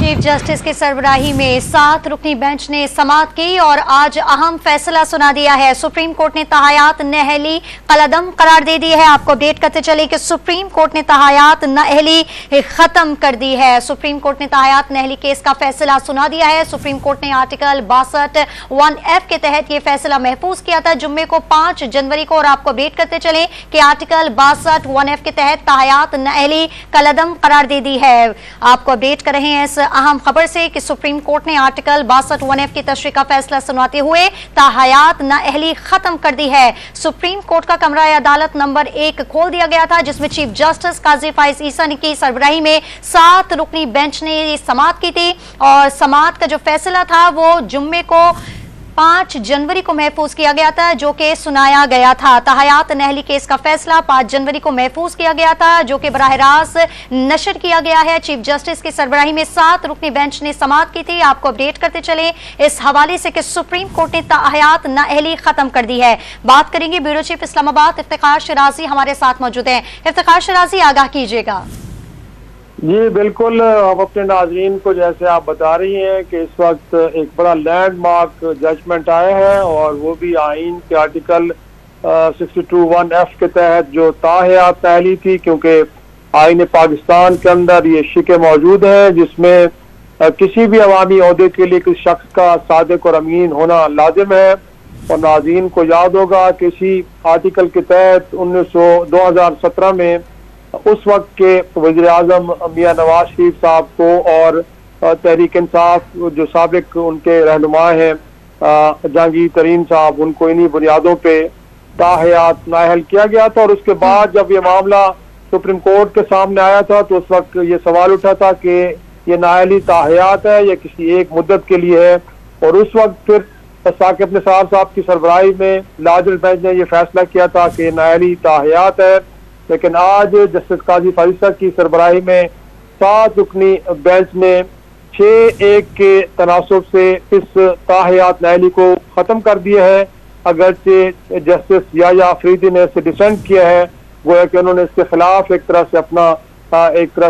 Chief justice की सरबराही में 7 रुकनी bench ने समाअत की और आज अहम फैसला सुना दिया है। सुप्रीम कोर्ट ने तहायात नहली कलअदम करार दे दी है। आपको अपडेट करते चले कि सुप्रीम कोर्ट ने तहायात नहली खत्म कर दी है। सुप्रीम कोर्ट ने तहायात नहली केस का फैसला सुना दिया है। सुप्रीम कोर्ट ने आर्टिकल 62(1)(f) के तहत ये फैसला महफूज किया था जुम्मे को 5 जनवरी को। और आपको अपडेट करते चले कि आर्टिकल 62(1)(f) के तहत तहायात नहली कलअदम करार दे दी है। आपको अपडेट कर रहे हैं इस अहम खबर से कि सुप्रीम कोर्ट ने आर्टिकल 62(1)(f) की तशरीह का फैसला सुनाते हुए तहायात नाअहली खत्म कर दी है। सुप्रीम कोर्ट का कमरा अदालत नंबर 1 खोल दिया गया था जिसमें चीफ जस्टिस काजी फाइज ईसा की सरबराही में 7 रुकनी बेंच ने समाअत की थी और समाअत का जो फैसला था वो जुम्मे को 5 जनवरी को महफूज किया गया था जो कि सुनाया गया था। तहायात नहली केस का फैसला 5 जनवरी को महफूज किया गया था जो कि बराह रास्त नशर किया गया है। चीफ जस्टिस की सरबराही में 7 रुकनी बेंच ने समाअत की थी। आपको अपडेट करते चले इस हवाले से कि सुप्रीम कोर्ट ने तहायात नाअहली खत्म कर दी है। बात करेंगे ब्यूरो चीफ इस्लामाबाद इफ्तिखार शिराजी हमारे साथ मौजूद हैं। इफ्तिखार शिराजी, आगाह कीजिएगा। जी बिल्कुल, हम अपने नाजरीन को जैसे आप बता रही हैं कि इस वक्त एक बड़ा लैंडमार्क जजमेंट आया है और वो भी आइन के आर्टिकल 62(1)(f) के तहत जो ताहयात नाअहली थी, क्योंकि आइन पाकिस्तान के अंदर ये शिके मौजूद है जिसमें किसी भी अवामी ओहदे के लिए किसी शख्स का सादिक और अमीन होना लाजिम है। और नाज़रीन को याद होगा कि इसी आर्टिकल के तहत 2017 में उस वक्त के वज़ीर आज़म मियां नवाज शरीफ साहब को और तहरीक इंसाफ जो साबिक उनके रहनुमा हैं जहांगीर तरीन साहब, उनको इन्हीं बुनियादों पे ताहयात नाअहल किया गया था। और उसके बाद जब ये मामला सुप्रीम कोर्ट के सामने आया था तो उस वक्त ये सवाल उठा था कि ये नाअहली ताहयात है या किसी एक मुद्दत के लिए है। और उस वक्त फिर साकिब निसार साहब की सरबराही में लार्जर बेंच ने ये फैसला किया था कि नाअहली ताहयात है। लेकिन आज जस्टिस काजी फाइज की सरबराही में 7 रुकनी बेंच ने 6-1 के तनासुब से इस ताहयात नाअहली को खत्म कर दिया है। अगरचे जस्टिस याया अफरीदी ने इसे डिसेंट किया है, गोया कि उन्होंने इसके खिलाफ एक तरह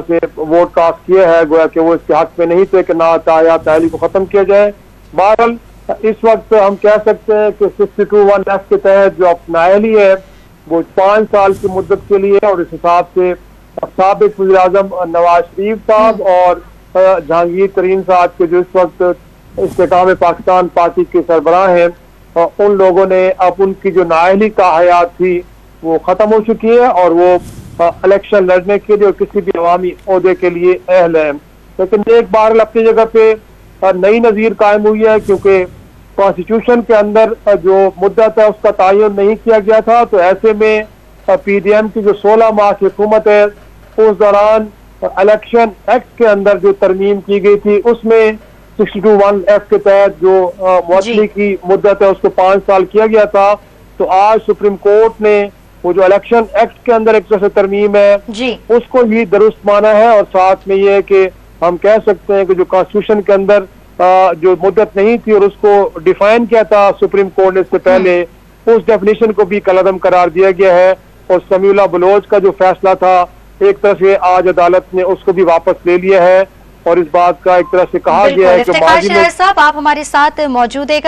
से वोट कास्ट किया है, गोया कि वो इसके हक में नहीं थे कि ना ताहयात नाअहली को खत्म किया जाए। बहरहाल इस वक्त हम कह सकते हैं कि 62(1)(f) के तहत जो नाअहली है वो 5 साल की मुद्दत के लिए और इस हिसाब से साबिक वज़ीर आज़म नवाज शरीफ साहब और जहांगीर तरीन साहब के जो इस वक्त इस्तेकाम पाकिस्तान पार्टी के सरबराह हैं उन लोगों ने अब उनकी जो नाअहली ताहयात थी वो ख़त्म हो चुकी है और वो इलेक्शन लड़ने के लिए और किसी भी अवामी ओहदे के लिए अहल है। लेकिन एक बार अपनी जगह पे नई नज़ीर कायम हुई है, क्योंकि कॉन्स्टिट्यूशन के अंदर जो मुद्दत है उसका तयन नहीं किया गया था। तो ऐसे में PDM की जो 16 माह की हुकूमत है उस दौरान इलेक्शन एक्ट के अंदर जो तरमीम की गई थी उसमें 62(1)(f) के तहत जो मुअत्तली की मुद्दत है उसको 5 साल किया गया था। तो आज सुप्रीम कोर्ट ने वो जो इलेक्शन एक्ट के अंदर एक तरह से तरमीम है उसको ही दुरुस्त माना है। और साथ में ये है कि हम कह सकते हैं कि जो कॉन्स्टिट्यूशन के अंदर जो मुद्दत नहीं थी और उसको डिफाइन किया था सुप्रीम कोर्ट ने इससे पहले, उस डेफिनेशन को भी कलअदम करार दिया गया है। और समीउल्लाह बलोच का जो फैसला था एक तरह से आज अदालत ने उसको भी वापस ले लिया है और इस बात का एक तरह से कहा गया है कि साहब आप हमारे साथ मौजूद है।